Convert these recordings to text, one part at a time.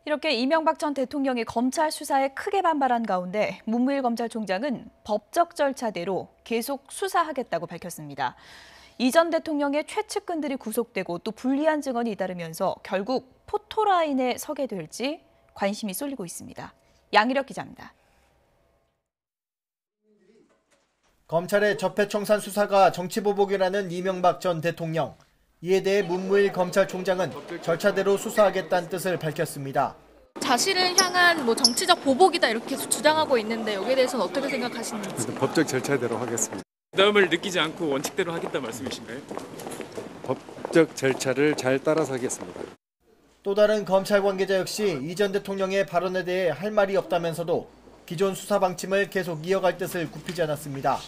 이렇게 이명박 전 대통령이 검찰 수사에 크게 반발한 가운데 문무일 검찰총장은 법적 절차대로 계속 수사하겠다고 밝혔습니다. 이 전 대통령의 최측근들이 구속되고 또 불리한 증언이 잇따르면서 결국 포토라인에 서게 될지 관심이 쏠리고 있습니다. 양희력 기자입니다. 검찰의 적폐청산 수사가 정치보복이라는 이명박 전 대통령. 이에 대해 문무일 검찰총장은 절차대로 수사하겠다는 뜻을 밝혔습니다. 자신을 향한 정치적 보복이다 이렇게 주장하고 있는데 여기에 대해서는 어떻게 생각하시는지. 법적 절차대로 하겠습니다. 부담을 느끼지 않고 원칙대로 하겠다 말씀이신가요? 법적 절차를 잘 따라서 하겠습니다. 또 다른 검찰 관계자 역시 이 전 대통령의 발언에 대해 할 말이 없다면서도 기존 수사 방침을 계속 이어갈 뜻을 굽히지 않았습니다.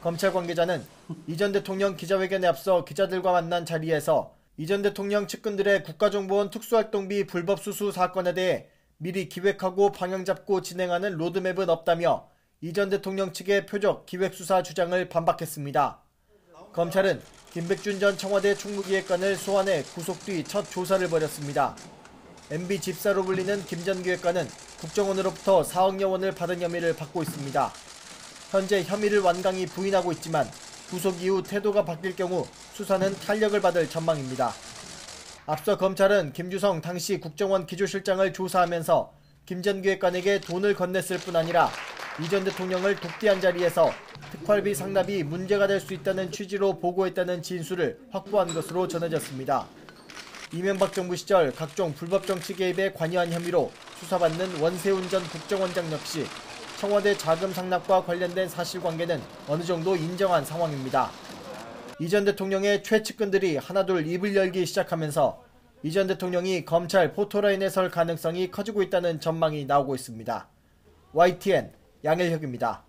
검찰 관계자는 이 전 대통령 기자회견에 앞서 기자들과 만난 자리에서 이 전 대통령 측근들의 국가정보원 특수활동비 불법 수수 사건에 대해 미리 기획하고 방향 잡고 진행하는 로드맵은 없다며 이 전 대통령 측의 표적 기획수사 주장을 반박했습니다. 검찰은 김백준 전 청와대 총무기획관을 소환해 구속 뒤 첫 조사를 벌였습니다. MB 집사로 불리는 김 전 기획관은 국정원으로부터 4억여 원을 받은 혐의를 받고 있습니다. 현재 혐의를 완강히 부인하고 있지만 구속 이후 태도가 바뀔 경우 수사는 탄력을 받을 전망입니다. 앞서 검찰은 김주성 당시 국정원 기조실장을 조사하면서 김 전 기획관에게 돈을 건넸을 뿐 아니라 이 전 대통령을 독대한 자리에서 특활비 상납이 문제가 될 수 있다는 취지로 보고했다는 진술을 확보한 것으로 전해졌습니다. 이명박 정부 시절 각종 불법 정치 개입에 관여한 혐의로 수사받는 원세훈 전 국정원장 역시 청와대 자금 상납과 관련된 사실관계는 어느 정도 인정한 상황입니다. 이 전 대통령의 최측근들이 하나둘 입을 열기 시작하면서 이 전 대통령이 검찰 포토라인에 설 가능성이 커지고 있다는 전망이 나오고 있습니다. YTN 양일혁입니다.